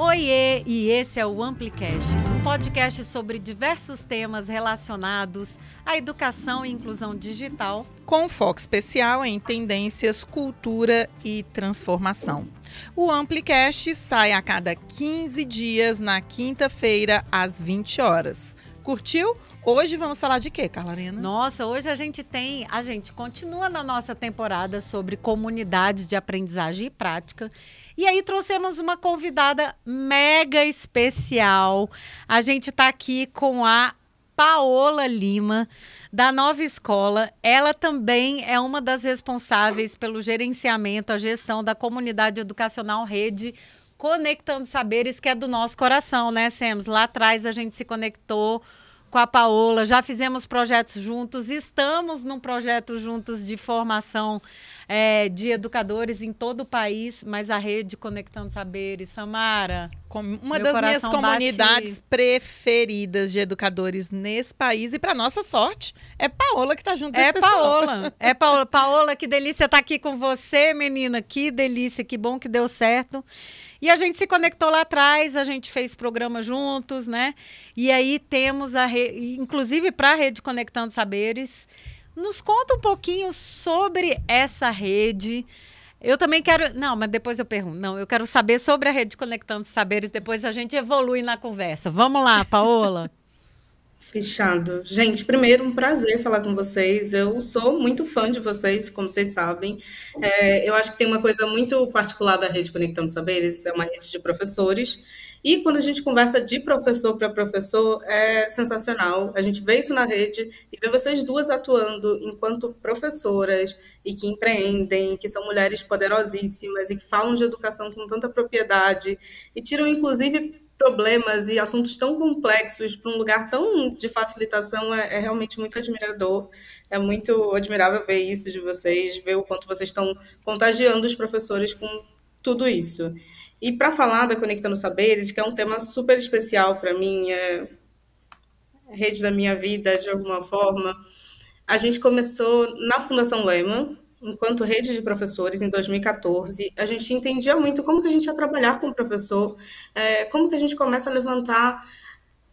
Oiê! E esse é o Amplicast, um podcast sobre diversos temas relacionados à educação e inclusão digital, com foco especial em tendências, cultura e transformação. O Amplicast sai a cada 15 dias, na quinta-feira, às 20 horas. Curtiu? Hoje vamos falar de quê, Carla Arena? Nossa, hoje a gente continua na nossa temporada sobre comunidades de aprendizagem e prática. E aí trouxemos uma convidada mega especial. A gente está aqui com a Paola Lima, da Nova Escola. Ela também é uma das responsáveis pelo gerenciamento, a gestão da comunidade educacional Rede Conectando Saberes, que é do nosso coração, né, Sems? Lá atrás a gente se conectou com a Paola, já fizemos projetos juntos, estamos num projeto juntos de formação de educadores em todo o país, mas a Rede Conectando Saberes, Samara, uma das minhas comunidades preferidas de educadores nesse país, e para nossa sorte, é Paola que está junto com esse pessoal. É Paola. Paola, que delícia estar aqui com você, menina, que delícia, que bom que deu certo. E a gente se conectou lá atrás, a gente fez programa juntos, né? E aí temos inclusive para a Rede Conectando Saberes. Nos conta um pouquinho sobre essa rede. Eu também quero... Não, mas depois eu pergunto. Não, eu quero saber sobre a Rede Conectando Saberes, depois a gente evolui na conversa. Vamos lá, Paola. Fechado. Gente, primeiro, um prazer falar com vocês. Eu sou muito fã de vocês, como vocês sabem. Eu acho que tem uma coisa muito particular da Rede Conectando Saberes, é uma rede de professores. E quando a gente conversa de professor para professor, é sensacional. A gente vê isso na rede e vê vocês duas atuando enquanto professoras e que empreendem, que são mulheres poderosíssimas e que falam de educação com tanta propriedade e tiram, inclusive, problemas e assuntos tão complexos para um lugar tão de facilitação. É realmente muito admirador, é muito admirável ver isso de vocês, ver o quanto vocês estão contagiando os professores com tudo isso. E para falar da Conectando Saberes, que é um tema super especial para mim, é a rede da minha vida, de alguma forma, a gente começou na Fundação Lehman, enquanto rede de professores, em 2014, a gente entendia muito como que a gente ia trabalhar com o professor, como que a gente começa a levantar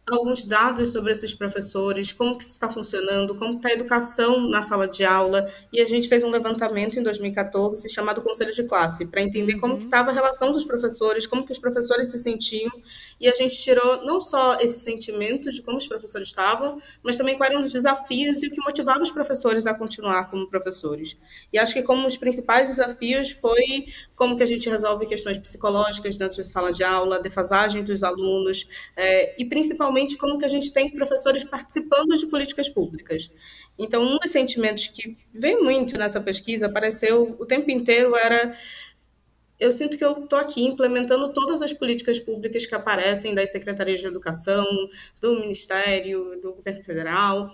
alguns dados sobre esses professores, como que isso está funcionando, como está a educação na sala de aula, e a gente fez um levantamento em 2014 chamado Conselho de Classe, para entender como que estava a relação dos professores, como que os professores se sentiam, e a gente tirou não só esse sentimento de como os professores estavam, mas também quais eram os desafios e o que motivava os professores a continuar como professores. E acho que como os principais desafios foi como que a gente resolve questões psicológicas dentro de sala de aula, defasagem dos alunos, e principalmente como que a gente tem professores participando de políticas públicas. Então, um dos sentimentos que vem muito nessa pesquisa, apareceu o tempo inteiro, era: eu sinto que eu estou aqui implementando todas as políticas públicas que aparecem das secretarias de educação, do Ministério, do governo federal,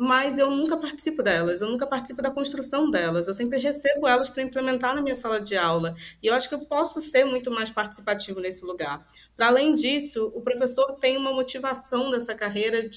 mas eu nunca participo delas, eu nunca participo da construção delas, eu sempre recebo elas para implementar na minha sala de aula, e eu acho que eu posso ser muito mais participativo nesse lugar. Para além disso, o professor tem uma motivação dessa carreira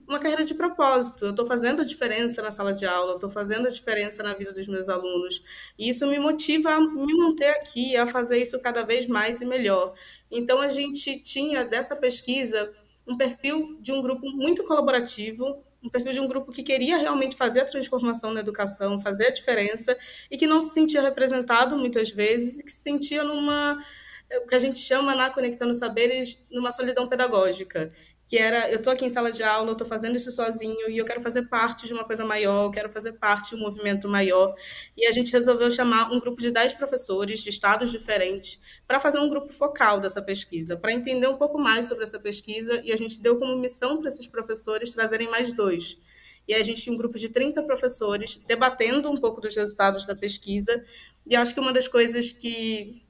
uma carreira de propósito. Eu estou fazendo a diferença na sala de aula, eu estou fazendo a diferença na vida dos meus alunos, e isso me motiva a me manter aqui, a fazer isso cada vez mais e melhor. Então, a gente tinha, dessa pesquisa, um perfil de um grupo muito colaborativo, um perfil de um grupo que queria realmente fazer a transformação na educação, fazer a diferença, e que não se sentia representado muitas vezes, e que se sentia o que a gente chama na Conectando Saberes, numa solidão pedagógica, que era: eu estou aqui em sala de aula, eu estou fazendo isso sozinho e eu quero fazer parte de uma coisa maior, eu quero fazer parte de um movimento maior. E a gente resolveu chamar um grupo de 10 professores de estados diferentes para fazer um grupo focal dessa pesquisa, para entender um pouco mais sobre essa pesquisa, e a gente deu como missão para esses professores trazerem mais 2. E aí a gente tinha um grupo de 30 professores debatendo um pouco dos resultados da pesquisa, e acho que uma das coisas que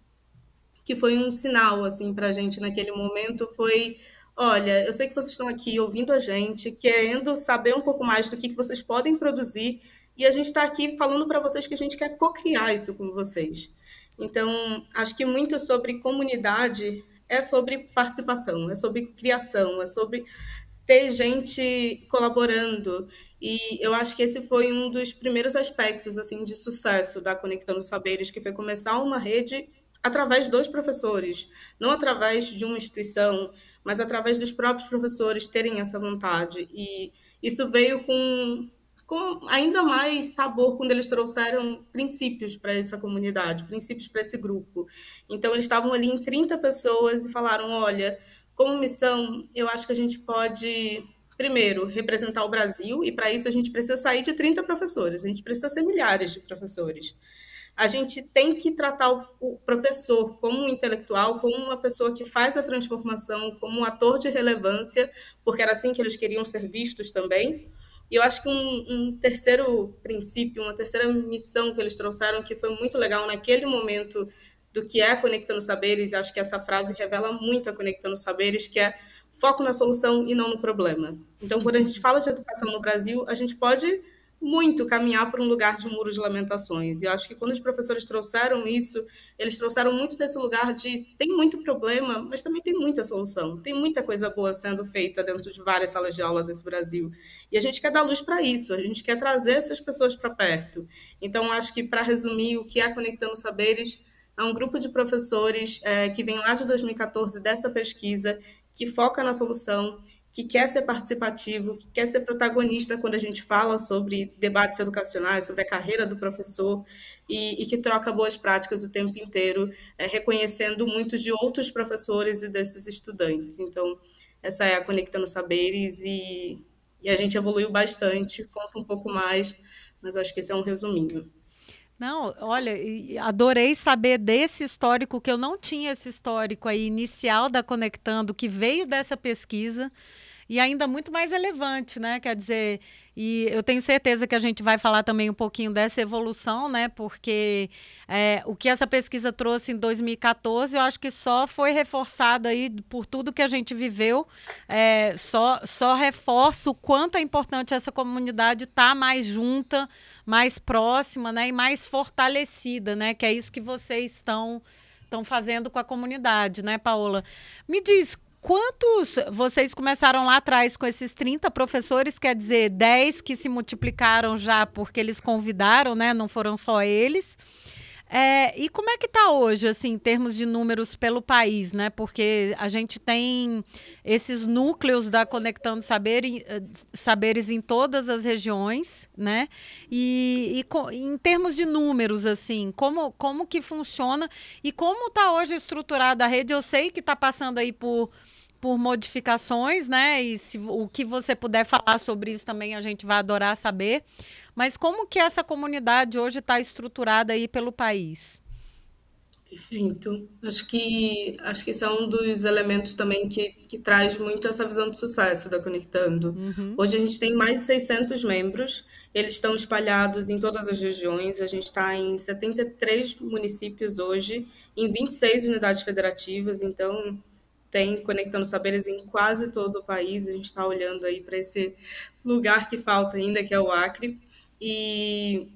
foi um sinal assim, para a gente naquele momento foi: olha, eu sei que vocês estão aqui ouvindo a gente, querendo saber um pouco mais do que vocês podem produzir, e a gente está aqui falando para vocês que a gente quer co-criar isso com vocês. Então, acho que muito sobre comunidade é sobre participação, é sobre criação, é sobre ter gente colaborando. E eu acho que esse foi um dos primeiros aspectos assim, de sucesso da Conectando Saberes, que foi começar uma rede através dos professores, não através de uma instituição, mas através dos próprios professores terem essa vontade. E isso veio com ainda mais sabor quando eles trouxeram princípios para essa comunidade, princípios para esse grupo. Então, eles estavam ali em 30 pessoas e falaram, olha, como missão, eu acho que a gente pode, primeiro, representar o Brasil, e para isso a gente precisa sair de 30 professores, a gente precisa ser milhares de professores. A gente tem que tratar o professor como um intelectual, como uma pessoa que faz a transformação, como um ator de relevância, porque era assim que eles queriam ser vistos também. E eu acho que um terceiro princípio, uma terceira missão que eles trouxeram, que foi muito legal naquele momento do que é Conectando Saberes, e acho que essa frase revela muito a Conectando Saberes, que é foco na solução e não no problema. Então, quando a gente fala de educação no Brasil, a gente pode muito caminhar por um lugar de muro de lamentações. E eu acho que quando os professores trouxeram isso, eles trouxeram muito desse lugar de tem muito problema, mas também tem muita solução. Tem muita coisa boa sendo feita dentro de várias salas de aula desse Brasil. E a gente quer dar luz para isso, a gente quer trazer essas pessoas para perto. Então, acho que, para resumir, o que é Conectando Saberes é um grupo de professores que vem lá de 2014 dessa pesquisa, que foca na solução, que quer ser participativo, que quer ser protagonista quando a gente fala sobre debates educacionais, sobre a carreira do professor, e que troca boas práticas o tempo inteiro, reconhecendo muitos de outros professores e desses estudantes. Então, essa é a Conectando Saberes, e a gente evoluiu bastante, conta um pouco mais, mas acho que esse é um resuminho. Não, olha, adorei saber desse histórico, que eu não tinha esse histórico aí inicial da Conectando, que veio dessa pesquisa, e ainda muito mais relevante, né? Quer dizer, e eu tenho certeza que a gente vai falar também um pouquinho dessa evolução, né? Porque o que essa pesquisa trouxe em 2014, eu acho que só foi reforçado aí por tudo que a gente viveu, só reforça o quanto é importante essa comunidade estar mais junta, mais próxima, né? E mais fortalecida, né? Que é isso que vocês estão fazendo com a comunidade, né, Paola? Me diz, quantos vocês começaram lá atrás com esses 30 professores, quer dizer, 10 que se multiplicaram já porque eles convidaram, né? Não foram só eles. E como é que está hoje, assim, em termos de números pelo país, né? Porque a gente tem esses núcleos da Conectando Saberes em todas as regiões, né? E em termos de números, assim, como que funciona e como está hoje estruturada a rede? Eu sei que está passando aí por modificações, né? E o que você puder falar sobre isso também, a gente vai adorar saber. Mas como que essa comunidade hoje está estruturada aí pelo país? Perfeito. Acho que isso é um dos elementos também que traz muito essa visão de sucesso da Conectando. Hoje a gente tem mais de 600 membros, eles estão espalhados em todas as regiões, a gente está em 73 municípios hoje, em 26 unidades federativas, então tem Conectando Saberes em quase todo o país, a gente está olhando aí para esse lugar que falta ainda, que é o Acre. E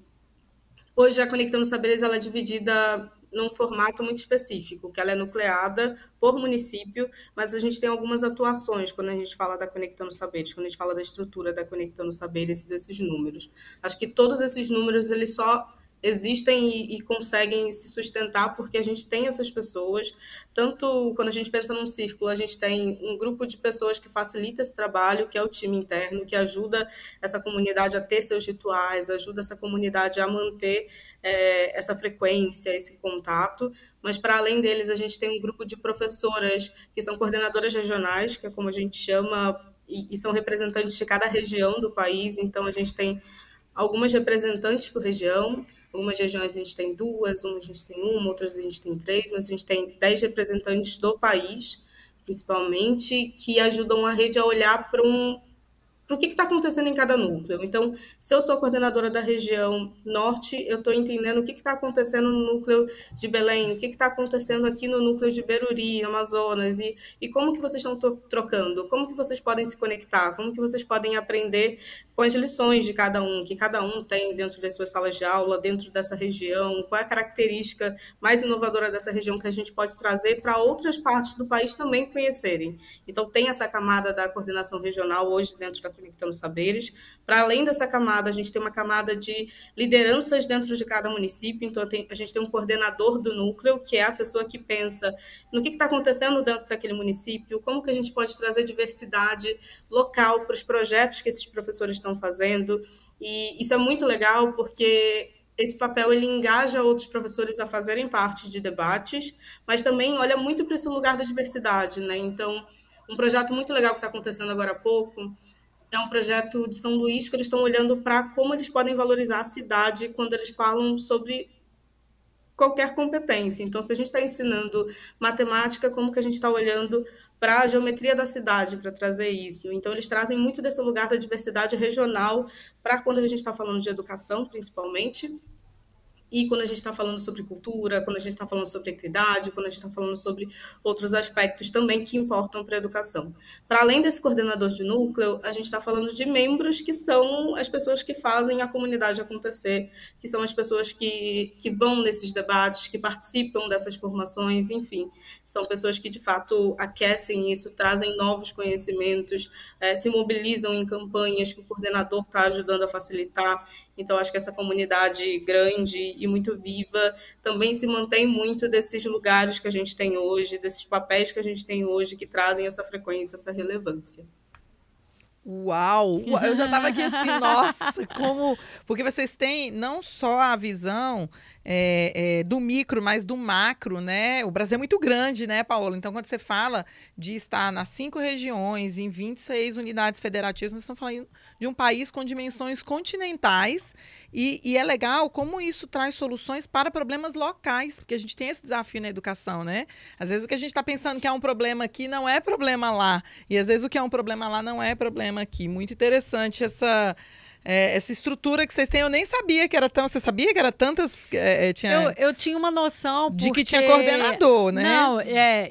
hoje a Conectando Saberes ela é dividida num formato muito específico, que ela é nucleada por município, mas a gente tem algumas atuações quando a gente fala da Conectando Saberes, quando a gente fala da estrutura da Conectando Saberes e desses números. Acho que todos esses números eles só existem e conseguem se sustentar porque a gente tem essas pessoas, tanto quando a gente pensa num círculo, a gente tem um grupo de pessoas que facilita esse trabalho, que é o time interno, que ajuda essa comunidade a ter seus rituais, ajuda essa comunidade a manter essa frequência, esse contato, mas para além deles a gente tem um grupo de professoras que são coordenadoras regionais, que é como a gente chama, e são representantes de cada região do país, então a gente tem algumas representantes por região, algumas regiões a gente tem duas, umas a gente tem uma, outras a gente tem três, mas a gente tem 10 representantes do país, principalmente, que ajudam a rede a olhar para o que está acontecendo em cada núcleo. Então, se eu sou coordenadora da região norte, eu estou entendendo o que está acontecendo no núcleo de Belém, o que está acontecendo aqui no núcleo de Beruri, Amazonas, e como que vocês estão trocando, como que vocês podem se conectar, como que vocês podem aprender com as lições de cada um, que cada um tem dentro das suas salas de aula, dentro dessa região, qual é a característica mais inovadora dessa região que a gente pode trazer para outras partes do país também conhecerem. Então, tem essa camada da coordenação regional hoje dentro da Conectando Saberes. Para além dessa camada, a gente tem uma camada de lideranças dentro de cada município. Então, a gente tem um coordenador do núcleo, que é a pessoa que pensa no que está acontecendo dentro daquele município, como que a gente pode trazer diversidade local para os projetos que esses professores estão fazendo. E isso é muito legal porque esse papel ele engaja outros professores a fazerem parte de debates, mas também olha muito para esse lugar da diversidade, né? Então, um projeto muito legal que está acontecendo agora há pouco é um projeto de São Luís que eles estão olhando para como eles podem valorizar a cidade quando eles falam sobre qualquer competência. Então, se a gente está ensinando matemática, como que a gente está olhando para a geometria da cidade, para trazer isso? Então, eles trazem muito desse lugar da diversidade regional para quando a gente está falando de educação, principalmente, e quando a gente está falando sobre cultura, quando a gente está falando sobre equidade, quando a gente está falando sobre outros aspectos também que importam para a educação. Para além desse coordenador de núcleo, a gente está falando de membros que são as pessoas que fazem a comunidade acontecer, que são as pessoas que vão nesses debates, que participam dessas formações, enfim. São pessoas que, de fato, aquecem isso, trazem novos conhecimentos, se mobilizam em campanhas que o coordenador está ajudando a facilitar. Então, acho que essa comunidade grande e muito viva também se mantém muito desses lugares que a gente tem hoje, desses papéis que a gente tem hoje, que trazem essa frequência, essa relevância. Uau! Eu já estava aqui assim, nossa, como... Porque vocês têm não só a visão do micro, mas do macro, né? O Brasil é muito grande, né, Paola? Então, quando você fala de estar nas 5 regiões, em 26 unidades federativas, nós estamos falando de um país com dimensões continentais e é legal como isso traz soluções para problemas locais, porque a gente tem esse desafio na educação, né? Às vezes o que a gente está pensando que é um problema aqui não é problema lá, e às vezes o que é um problema lá não é problema aqui. Muito interessante essa estrutura que vocês têm. Eu nem sabia que era tão... Você sabia que era tantas... Eu tinha uma noção de que tinha coordenador, né? Não,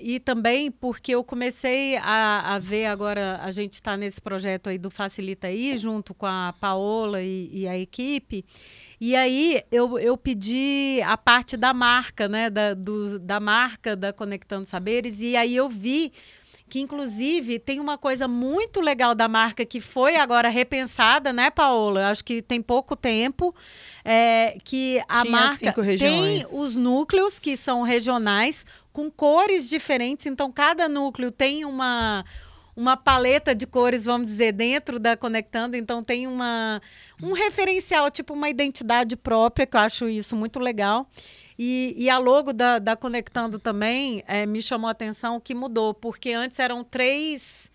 e também porque eu comecei a ver agora, a gente está nesse projeto aí do Facilita Aí, junto com a Paola e a equipe, e aí eu pedi a parte da marca, né? Da marca da Conectando Saberes, e aí eu vi que, inclusive, tem uma coisa muito legal da marca que foi agora repensada, né, Paola? Acho que tem pouco tempo, que a marca tem os núcleos que são regionais, com cores diferentes. Então, cada núcleo tem uma paleta de cores, vamos dizer, dentro da Conectando. Então, tem um referencial, tipo uma identidade própria, que eu acho isso muito legal. E a logo da Conectando também me chamou a atenção que mudou, porque antes eram três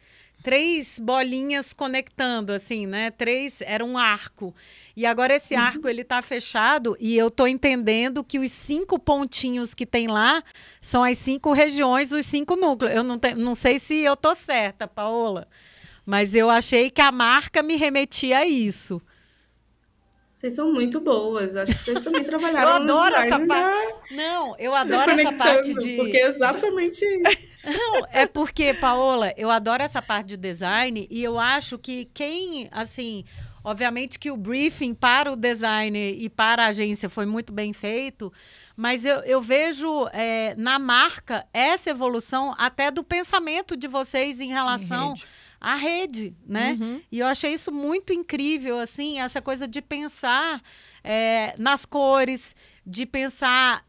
bolinhas conectando, assim, né? Era um arco. E agora esse arco, ele tá fechado e eu tô entendendo que os 5 pontinhos que tem lá são as 5 regiões, os 5 núcleos. Eu não sei se eu tô certa, Paola, mas eu achei que a marca me remetia a isso. Vocês são muito boas. Acho que vocês também trabalharam eu adoro essa parte. Não, eu adoro essa parte de... Porque é exatamente isso. Não, é porque, Paola, eu adoro essa parte de design e eu acho que quem, assim... Obviamente que o briefing para o design e para a agência foi muito bem feito, mas eu vejo na marca essa evolução até do pensamento de vocês em relação... a rede, né? Uhum. E eu achei isso muito incrível, assim, essa coisa de pensar nas cores, de pensar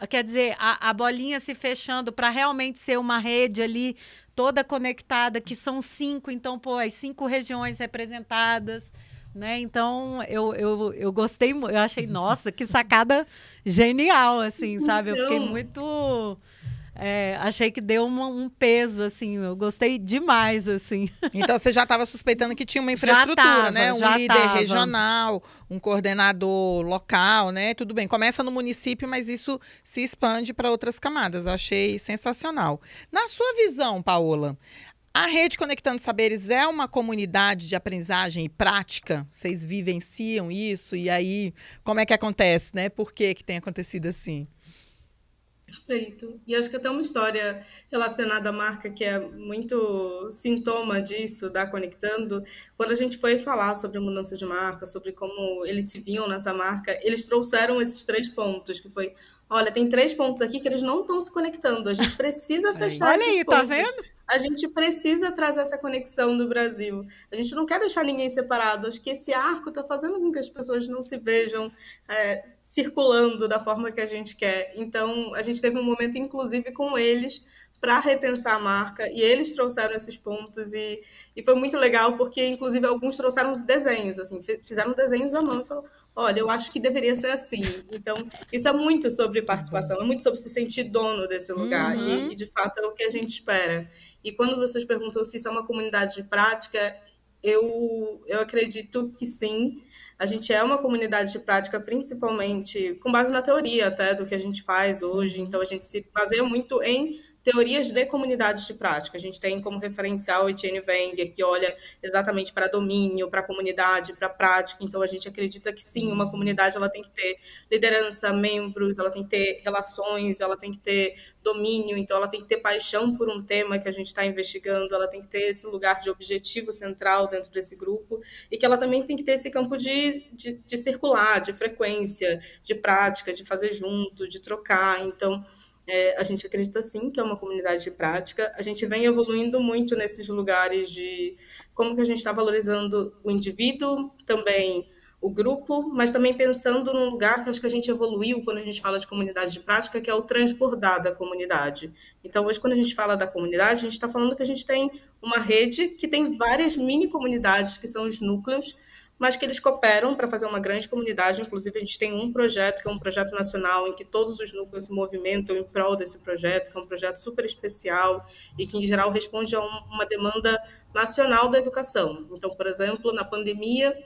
quer dizer, a bolinha se fechando para realmente ser uma rede ali toda conectada, que são 5, então, as 5 regiões representadas, né? Então, eu gostei, eu achei, nossa, que sacada genial, assim, sabe? Eu fiquei muito... achei que deu um peso, assim, eu gostei demais, assim. Então, você já estava suspeitando que tinha uma infraestrutura, né? Um líder regional, um coordenador local, né? Tudo bem, começa no município, mas isso se expande para outras camadas. Eu achei sensacional. Na sua visão, Paola, a Rede Conectando Saberes é uma comunidade de aprendizagem e prática? Vocês vivenciam isso? E aí, como é que acontece, né? Por que tem acontecido assim? Perfeito. E acho que até uma história relacionada à marca que é muito sintoma disso, da Conectando, quando a gente foi falar sobre mudança de marca, sobre como eles se viam nessa marca, eles trouxeram esses 3 pontos, que foi, olha, tem 3 pontos aqui que eles não estão se conectando, a gente precisa fechar Olha esses aí, tá pontos, vendo? a gente precisa trazer essa conexão do Brasil, a gente não quer deixar ninguém separado, acho que esse arco está fazendo com que as pessoas não se vejam circulando da forma que a gente quer. Então, a gente teve um momento, inclusive, com eles para repensar a marca e eles trouxeram esses pontos e foi muito legal porque, inclusive, alguns trouxeram desenhos, assim, fizeram desenhos à mão e falaram, olha, eu acho que deveria ser assim. Então, isso é muito sobre participação, é muito sobre se sentir dono desse lugar e de fato, é o que a gente espera. E quando vocês perguntam se isso é uma comunidade de prática, eu acredito que sim. A gente é uma comunidade de prática, principalmente com base na teoria até do que a gente faz hoje. Então, a gente se baseia muito em teorias de comunidades de prática. A gente tem como referencial Etienne Wenger, que olha exatamente para domínio, para comunidade, para prática. Então, a gente acredita que sim, uma comunidade ela tem que ter liderança, membros, ela tem que ter relações, ela tem que ter domínio, então ela tem que ter paixão por um tema que a gente está investigando, ela tem que ter esse lugar de objetivo central dentro desse grupo e que ela também tem que ter esse campo de circular, de frequência, de prática, de fazer junto, de trocar. Então, a gente acredita sim que é uma comunidade de prática. A gente vem evoluindo muito nesses lugares de como que a gente está valorizando o indivíduo, também o grupo, mas também pensando num lugar que acho que a gente evoluiu quando a gente fala de comunidade de prática, que é o transbordar da comunidade. Então, hoje, quando a gente fala da comunidade, a gente está falando que a gente tem uma rede que tem várias mini comunidades, que são os núcleos, mas que eles cooperam para fazer uma grande comunidade. Inclusive, a gente tem um projeto, que é um projeto nacional, em que todos os núcleos se movimentam em prol desse projeto, que é um projeto super especial e que, em geral, responde a uma demanda nacional da educação. Então, por exemplo, na pandemia,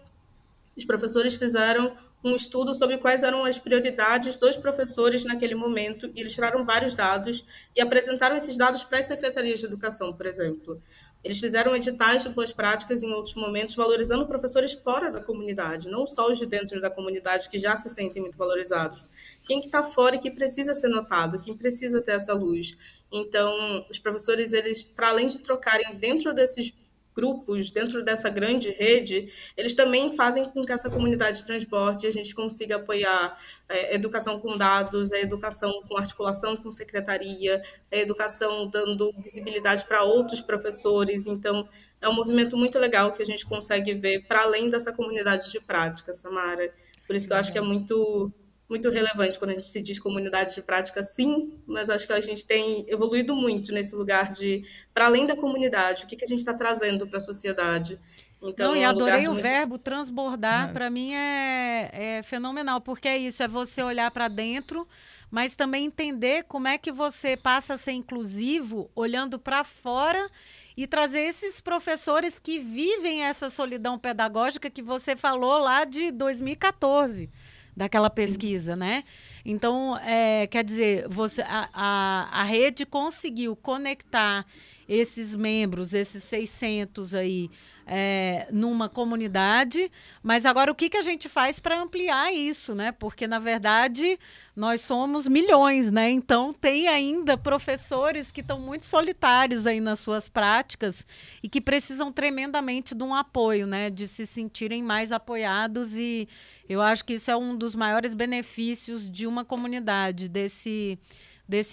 os professores fizeram um estudo sobre quais eram as prioridades dos professores naquele momento, e eles tiraram vários dados e apresentaram esses dados para as secretarias de educação, por exemplo. Eles fizeram editais de boas práticas em outros momentos, valorizando professores fora da comunidade, não só os de dentro da comunidade, que já se sentem muito valorizados. Quem que está fora e que precisa ser notado, quem precisa ter essa luz. Então, os professores, eles, para além de trocarem dentro desses grupos, dentro dessa grande rede, eles também fazem com que essa comunidade transborde e a gente consiga apoiar a educação com dados, a educação com articulação com secretaria, a educação dando visibilidade para outros professores. Então, é um movimento muito legal que a gente consegue ver para além dessa comunidade de prática, Samara. Por isso que eu acho que é muito relevante quando a gente se diz comunidade de prática, sim, mas acho que a gente tem evoluído muito nesse lugar de, para além da comunidade, o que a gente está trazendo para a sociedade. Então, Não, e é um lugar adorei de o muito... verbo transbordar, para mim é fenomenal, porque é isso, é você olhar para dentro, mas também entender como é que você passa a ser inclusivo, olhando para fora e trazer esses professores que vivem essa solidão pedagógica que você falou lá de 2014. Daquela pesquisa, sim, né? Então, quer dizer, a rede conseguiu conectar esses membros, esses 600 aí, numa comunidade, mas agora o que a gente faz para ampliar isso, né? Porque, na verdade, nós somos milhões, né? Então, tem ainda professores que estão muito solitários aí nas suas práticas e que precisam tremendamente de um apoio, né? De se sentirem mais apoiados, e eu acho que isso é um dos maiores benefícios de uma comunidade, desse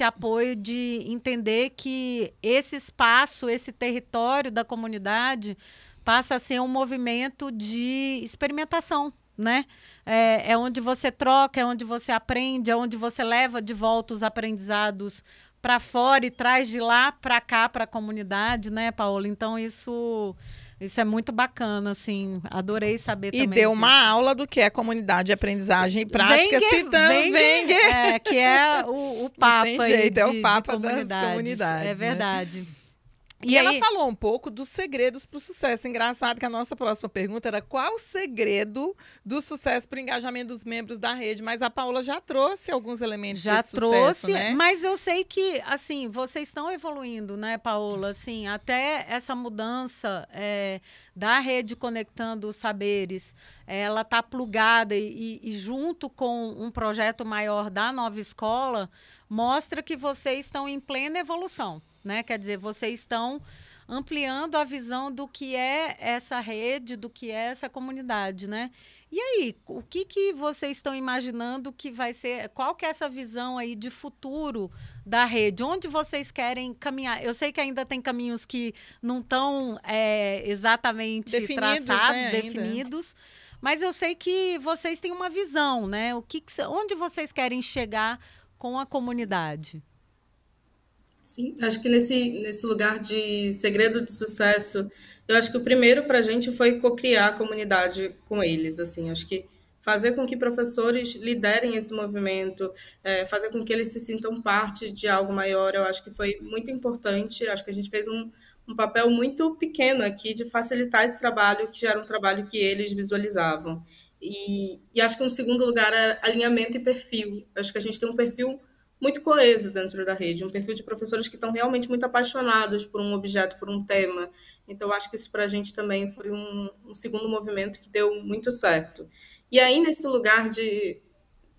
apoio, de entender que esse espaço, esse território da comunidade passa a ser um movimento de experimentação, né? É onde você troca, é onde você aprende, é onde você leva de volta os aprendizados para fora e traz de lá para cá, para a comunidade, né, Paola? Então, isso é muito bacana, assim, adorei saber também. E deu disso. uma aula do que é comunidade de aprendizagem e prática, citando Wenger. Que é o Papa. Não tem jeito, é o Papa das comunidades. É verdade. Né? E ela falou um pouco dos segredos para o sucesso. Engraçado que a nossa próxima pergunta era qual o segredo do sucesso para o engajamento dos membros da rede, mas a Paola já trouxe alguns elementos desse sucesso, né? Mas eu sei que, assim, vocês estão evoluindo, né, Paola? Assim, até essa mudança da rede Conectando os Saberes, ela está plugada e junto com um projeto maior da Nova Escola, mostra que vocês estão em plena evolução, né? Quer dizer, vocês estão ampliando a visão do que é essa rede, do que é essa comunidade, né? E aí, o que vocês estão imaginando que vai ser, qual que é essa visão aí de futuro da rede? Onde vocês querem caminhar? Eu sei que ainda tem caminhos que não estão exatamente Definidos, traçados, né, definidos, mas eu sei que vocês têm uma visão, né? Onde vocês querem chegar com a comunidade? Sim, acho que nesse lugar de segredo de sucesso, eu acho que o primeiro para a gente foi co-criar a comunidade com eles, assim, acho que fazer com que professores liderem esse movimento, fazer com que eles se sintam parte de algo maior, eu acho que foi muito importante, acho que a gente fez um papel muito pequeno aqui de facilitar esse trabalho, que já era um trabalho que eles visualizavam. E acho que um segundo lugar é alinhamento e perfil, acho que a gente tem um perfil muito coeso dentro da rede, um perfil de professores que estão realmente muito apaixonados por um objeto, por um tema. Então, eu acho que isso para a gente também foi um segundo movimento que deu muito certo. E aí, nesse lugar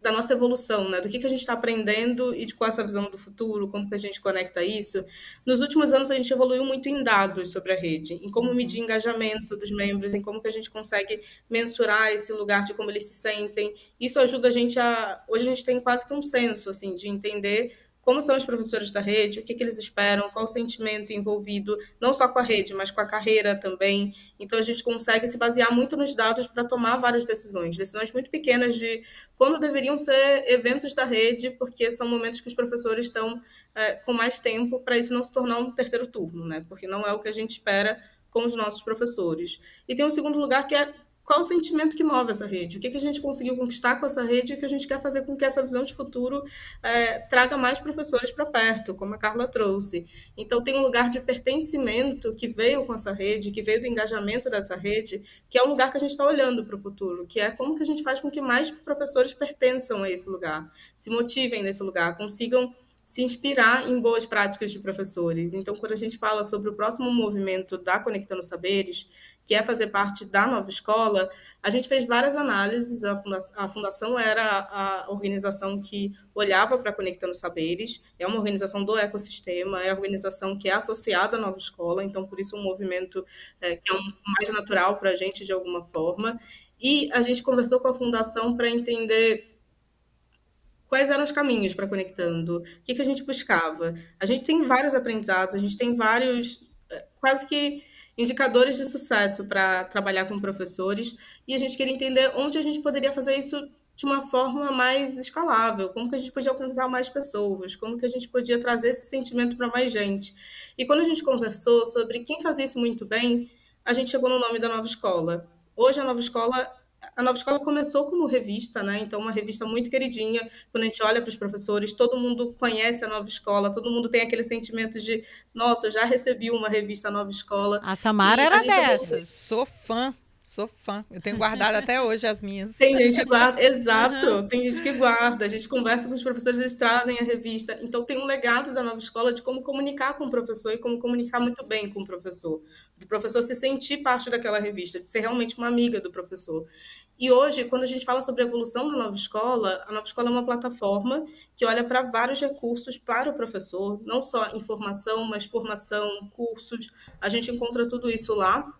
da nossa evolução, né? Do que a gente está aprendendo e de qual é essa visão do futuro, como que a gente conecta isso. Nos últimos anos, a gente evoluiu muito em dados sobre a rede, em como medir engajamento dos membros, em como que a gente consegue mensurar esse lugar de como eles se sentem. Isso ajuda a gente a... Hoje a gente tem quase que um senso, assim, de entender como são os professores da rede, o que eles esperam, qual o sentimento envolvido, não só com a rede, mas com a carreira também. Então, a gente consegue se basear muito nos dados para tomar várias decisões muito pequenas de quando deveriam ser eventos da rede, porque são momentos que os professores estão com mais tempo para isso não se tornar um terceiro turno, né? Porque não é o que a gente espera com os nossos professores. E tem um segundo lugar que é qual o sentimento que move essa rede? O que a gente conseguiu conquistar com essa rede e o que a gente quer fazer com que essa visão de futuro traga mais professores para perto, como a Carla trouxe. Então, tem um lugar de pertencimento que veio com essa rede, que veio do engajamento dessa rede, que é um lugar que a gente está olhando para o futuro, que é como que a gente faz com que mais professores pertençam a esse lugar, se motivem nesse lugar, consigam se inspirar em boas práticas de professores. Então, quando a gente fala sobre o próximo movimento da Conectando Saberes, que é fazer parte da nova escola, a gente fez várias análises. A Fundação era a organização que olhava para Conectando Saberes, é uma organização do ecossistema, é a organização que é associada à nova escola, então, por isso, um movimento que é mais natural para a gente, de alguma forma. E a gente conversou com a Fundação para entender quais eram os caminhos para Conectando, o que a gente buscava. A gente tem vários aprendizados, a gente tem vários, quase que indicadores de sucesso para trabalhar com professores, e a gente queria entender onde a gente poderia fazer isso de uma forma mais escalável, como que a gente podia alcançar mais pessoas, como que a gente podia trazer esse sentimento para mais gente. E quando a gente conversou sobre quem fazia isso muito bem, a gente chegou no nome da nova escola. Hoje a Nova Escola começou como revista, né? Então, uma revista muito queridinha. Quando a gente olha para os professores, todo mundo conhece a Nova Escola, todo mundo tem aquele sentimento de, nossa, eu já recebi uma revista Nova Escola. A Samara era dessas. Sou fã. Sou fã. Eu tenho guardado até hoje as minhas. Tem gente que guarda, exato. Tem gente que guarda. A gente conversa com os professores, eles trazem a revista. Então, tem um legado da nova escola de como comunicar com o professor e como comunicar muito bem com o professor. Do professor se sentir parte daquela revista, de ser realmente uma amiga do professor. E hoje, quando a gente fala sobre a evolução da nova escola, a nova escola é uma plataforma que olha para vários recursos para o professor, não só informação, mas formação, cursos. A gente encontra tudo isso lá,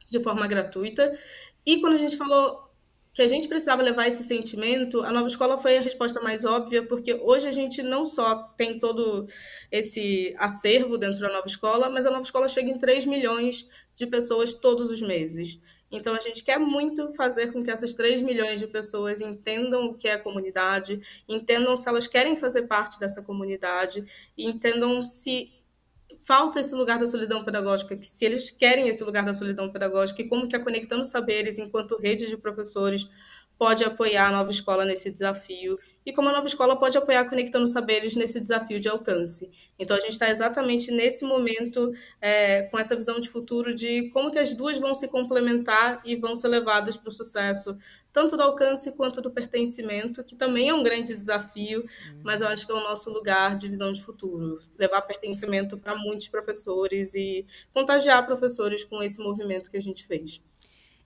de forma gratuita. E quando a gente falou que a gente precisava levar esse sentimento, a nova escola foi a resposta mais óbvia, porque hoje a gente não só tem todo esse acervo dentro da nova escola, mas a nova escola chega em 3 milhões de pessoas todos os meses. Então, a gente quer muito fazer com que essas 3 milhões de pessoas entendam o que é a comunidade, entendam se elas querem fazer parte dessa comunidade, e entendam se falta esse lugar da solidão pedagógica, que se eles querem esse lugar da solidão pedagógica, e como que a Conectando Saberes, enquanto rede de professores, pode apoiar a nova escola nesse desafio, e como a nova escola pode apoiar a Conectando Saberes nesse desafio de alcance. Então, a gente está exatamente nesse momento com essa visão de futuro de como que as duas vão se complementar e vão ser levadas para o sucesso, tanto do alcance quanto do pertencimento, que também é um grande desafio, mas eu acho que é o nosso lugar de visão de futuro, levar pertencimento para muitos professores e contagiar professores com esse movimento que a gente fez.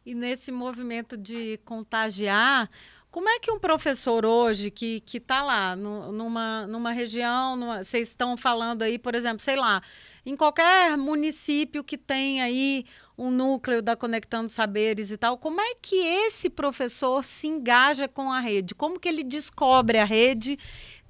E nesse movimento de contagiar, Como é que um professor hoje que está lá numa região, vocês estão falando aí, por exemplo, sei lá, em qualquer município que tem aí um núcleo da Conectando Saberes e tal, como é que esse professor se engaja com a rede? Como que ele descobre a rede?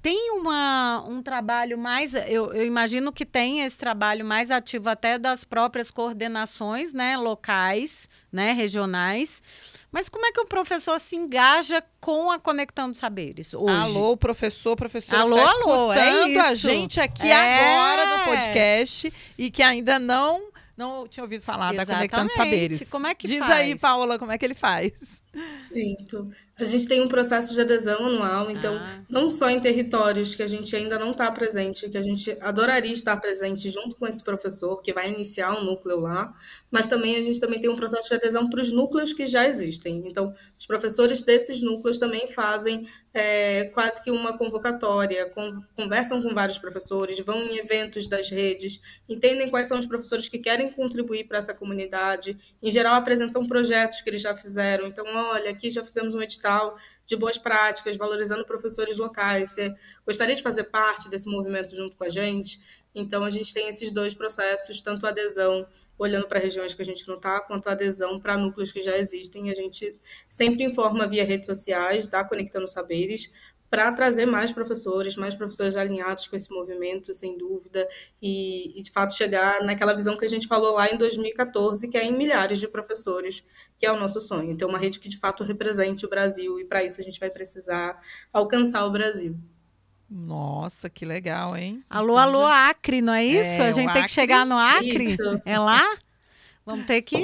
Tem um trabalho mais, eu imagino que tem esse trabalho mais ativo até das próprias coordenações, né, locais, né, regionais. Mas como é que o professor se engaja com a Conectando Saberes hoje? Alô, professora alô, que tá alô, escutando a gente aqui agora no podcast e que ainda não tinha ouvido falar da Conectando Saberes. Como é que Diz faz? aí, Paola, como é que ele faz? Perfeito. A gente tem um processo de adesão anual, então, não só em territórios que a gente ainda não está presente, que a gente adoraria estar presente junto com esse professor, que vai iniciar um núcleo lá, mas também a gente também tem um processo de adesão para os núcleos que já existem. Então, os professores desses núcleos também fazem quase que uma convocatória, conversam com vários professores, vão em eventos das redes, entendem quais são os professores que querem contribuir para essa comunidade, em geral apresentam projetos que eles já fizeram, então, olha, aqui já fizemos um edital de boas práticas, valorizando professores locais. Você gostaria de fazer parte desse movimento junto com a gente? Então, a gente tem esses dois processos, tanto a adesão, olhando para regiões que a gente não está, quanto a adesão para núcleos que já existem. A gente sempre informa via redes sociais, da Conectando Saberes, para trazer mais professores alinhados com esse movimento, sem dúvida, e de fato chegar naquela visão que a gente falou lá em 2014, que é em milhares de professores, que é o nosso sonho. Ter uma rede que de fato represente o Brasil, e para isso a gente vai precisar alcançar o Brasil. Nossa, que legal, hein? Alô, então, alô, Acre, não é isso? A gente tem que chegar no Acre? Isso. É lá? Vamos ter que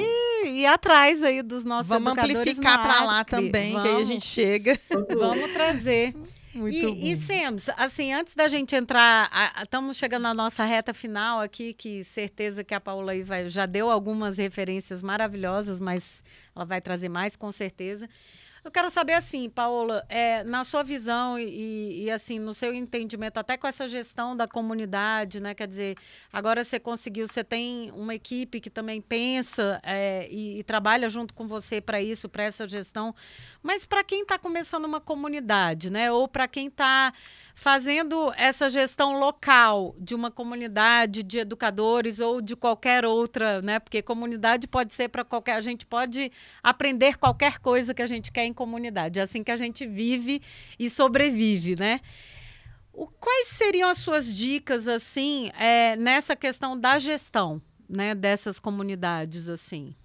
ir atrás aí dos nossos educadores. Vamos amplificar para lá também, que aí a gente chega. Vamos trazer. Muito bom. E Sems, assim, antes da gente entrar, estamos chegando na nossa reta final aqui, que certeza que a Paola aí já deu algumas referências maravilhosas, mas ela vai trazer mais com certeza. Eu quero saber, assim, Paola, na sua visão e, assim, no seu entendimento, até com essa gestão da comunidade, né? Quer dizer, agora você tem uma equipe que também pensa e trabalha junto com você para isso, para essa gestão. Mas para quem está começando uma comunidade, né? Ou para quem está fazendo essa gestão local de uma comunidade de educadores ou de qualquer outra, né? Porque comunidade pode ser para qualquer... A gente pode aprender qualquer coisa que a gente quer em comunidade. É assim que a gente vive e sobrevive, né? Quais seriam as suas dicas, assim, nessa questão da gestão, né? Dessas comunidades, assim?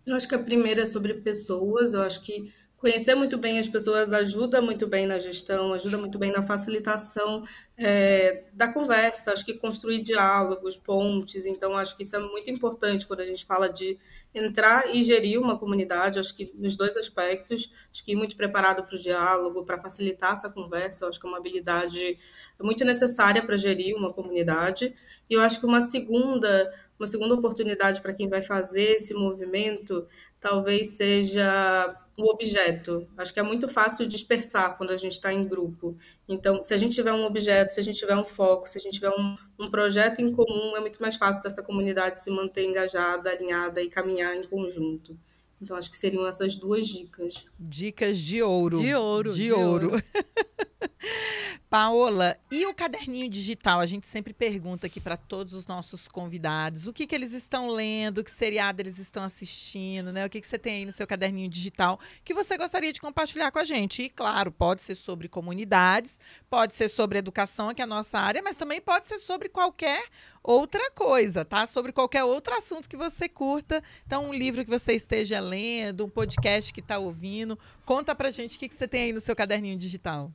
Eu acho que a primeira é sobre pessoas. Eu acho que conhecer muito bem as pessoas ajuda muito bem na gestão, ajuda muito bem na facilitação da conversa. Acho que construir diálogos, pontes. Então, acho que isso é muito importante quando a gente fala de entrar e gerir uma comunidade. Acho que nos dois aspectos, acho que ir muito preparado para o diálogo, para facilitar essa conversa. Acho que é uma habilidade muito necessária para gerir uma comunidade. E eu acho que uma segunda oportunidade para quem vai fazer esse movimento talvez seja o objeto. Acho que é muito fácil dispersar quando a gente está em grupo. Então, se a gente tiver um objeto, se a gente tiver um foco, se a gente tiver um projeto em comum, é muito mais fácil dessa comunidade se manter engajada, alinhada e caminhar em conjunto. Então, acho que seriam essas duas dicas. Dicas de ouro. De ouro. De ouro. Paola, e o caderninho digital? A gente sempre pergunta aqui para todos os nossos convidados o que eles estão lendo, que seriado eles estão assistindo, né? O que você tem aí no seu caderninho digital que você gostaria de compartilhar com a gente? E, claro, pode ser sobre comunidades, pode ser sobre educação, que é a nossa área, mas também pode ser sobre qualquer outra coisa, tá? Sobre qualquer outro assunto que você curta. Então, um livro que você esteja lendo, um podcast que está ouvindo. Conta pra gente o que você tem aí no seu caderninho digital.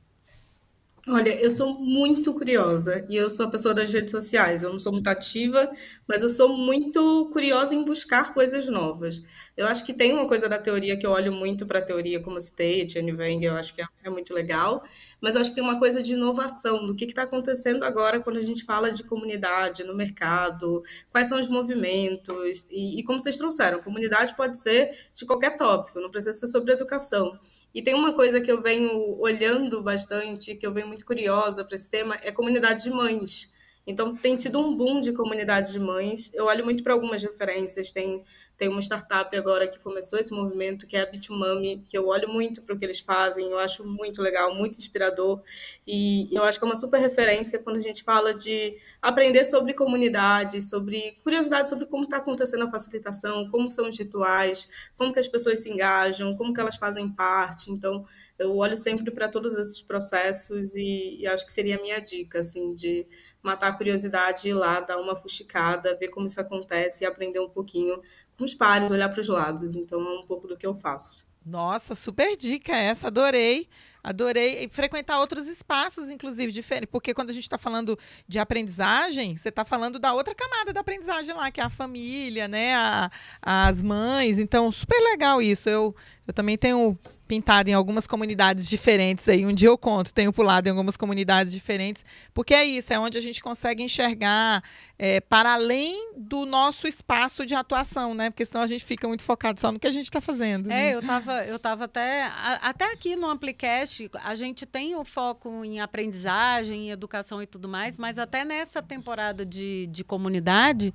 Olha, eu sou muito curiosa e eu sou a pessoa das redes sociais. Eu não sou muito ativa, mas eu sou muito curiosa em buscar coisas novas. Eu acho que tem uma coisa da teoria que eu olho muito para a teoria, como eu citei, Etienne Wenger, eu acho que é muito legal, mas eu acho que tem uma coisa de inovação, do que está acontecendo agora quando a gente fala de comunidade no mercado, quais são os movimentos, e como vocês trouxeram, comunidade pode ser de qualquer tópico, não precisa ser sobre educação. E tem uma coisa que eu venho olhando bastante, que eu venho muito curiosa para esse tema, é a comunidade de mães. Então, tem tido um boom de comunidade de mães. Eu olho muito para algumas referências. Tem uma startup agora que começou esse movimento, que é a Bitumami, que eu olho muito para o que eles fazem. Eu acho muito legal, muito inspirador. E eu acho que é uma super referência quando a gente fala de aprender sobre comunidade, sobre curiosidade sobre como está acontecendo a facilitação, como são os rituais, como que as pessoas se engajam, como que elas fazem parte. Então, eu olho sempre para todos esses processos e acho que seria a minha dica, assim, de matar a curiosidade, ir lá, dar uma fuxicada, ver como isso acontece e aprender um pouquinho com os pares, olhar para os lados. Então, é um pouco do que eu faço. Nossa, super dica essa, adorei. Adorei. E frequentar outros espaços, inclusive, diferentes. Porque quando a gente está falando de aprendizagem, você está falando da outra camada da aprendizagem lá, que é a família, né? As mães. Então, super legal isso. Eu também tenho pintado em algumas comunidades diferentes aí. Um dia eu conto, tenho pulado em algumas comunidades diferentes, porque é isso, é onde a gente consegue enxergar para além do nosso espaço de atuação, né? Porque senão a gente fica muito focado só no que a gente está fazendo. Né? Eu tava até aqui no Amplicast, a gente tem o foco em aprendizagem, em educação e tudo mais, mas até nessa temporada de comunidade,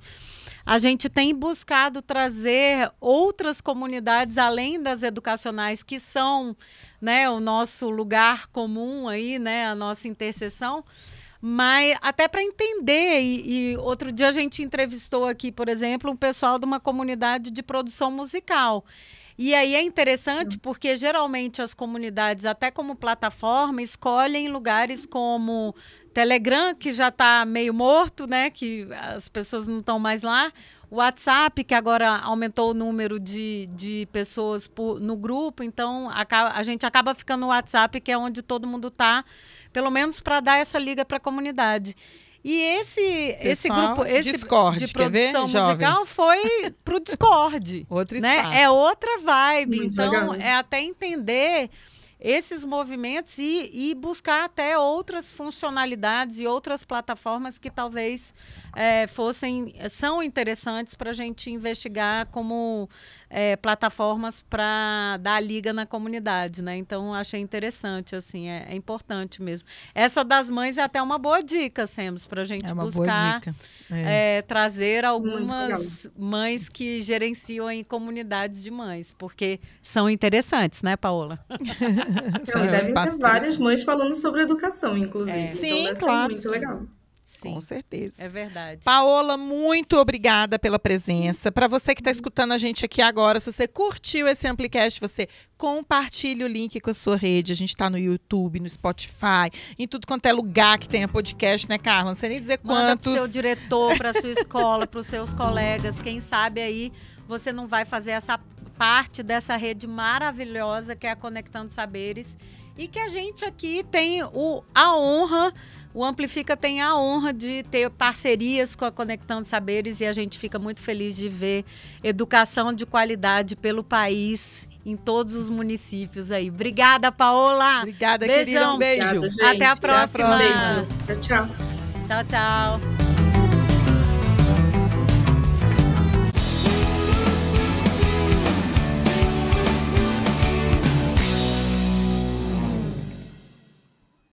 a gente tem buscado trazer outras comunidades, além das educacionais, que são, né, o nosso lugar comum aí, né, a nossa interseção, mas até para entender. E outro dia a gente entrevistou aqui, por exemplo, um pessoal de uma comunidade de produção musical. E aí é interessante porque geralmente as comunidades, até como plataforma, escolhem lugares como Telegram, que já está meio morto, né? Que as pessoas não estão mais lá. O WhatsApp, que agora aumentou o número de pessoas no grupo. Então, a gente acaba ficando no WhatsApp, que é onde todo mundo está, pelo menos para dar essa liga para a comunidade. E esse grupo, esse Discord, de produção musical, jovens? foi pro Discord. Outro né? espaço. É outra vibe. Muito Então, legal. é até entender esses movimentos e buscar até outras funcionalidades e outras plataformas que talvez são interessantes para a gente investigar como plataformas para dar liga na comunidade, né? Então, achei interessante, assim, é importante mesmo. Essa das mães é até uma boa dica, Semos, para a gente buscar trazer algumas mães que gerenciam em comunidades de mães, porque são interessantes, né, Paola? Então, devem ter várias mães falando sobre educação, inclusive. Sim, então, deve claro, ser muito legal. Sim, com certeza. é verdade. Paola, muito obrigada pela presença. Para você que está escutando a gente aqui agora, se você curtiu esse Amplicast, você compartilhe o link com a sua rede. A gente está no YouTube, no Spotify, em tudo quanto é lugar que tenha podcast, né, Carla? Não sei nem dizer quantos. Manda para o seu diretor, para a sua escola, para os seus colegas. Quem sabe aí você não vai fazer essa parte dessa rede maravilhosa que é a Conectando Saberes e que a gente aqui tem a honra. O Amplifica tem a honra de ter parcerias com a Conectando Saberes e a gente fica muito feliz de ver educação de qualidade pelo país, em todos os municípios aí. Obrigada, Paola. Obrigada, beijão. Querida. Um beijo. Obrigada, gente. Até a próxima. Beijo. Tchau. Tchau, tchau.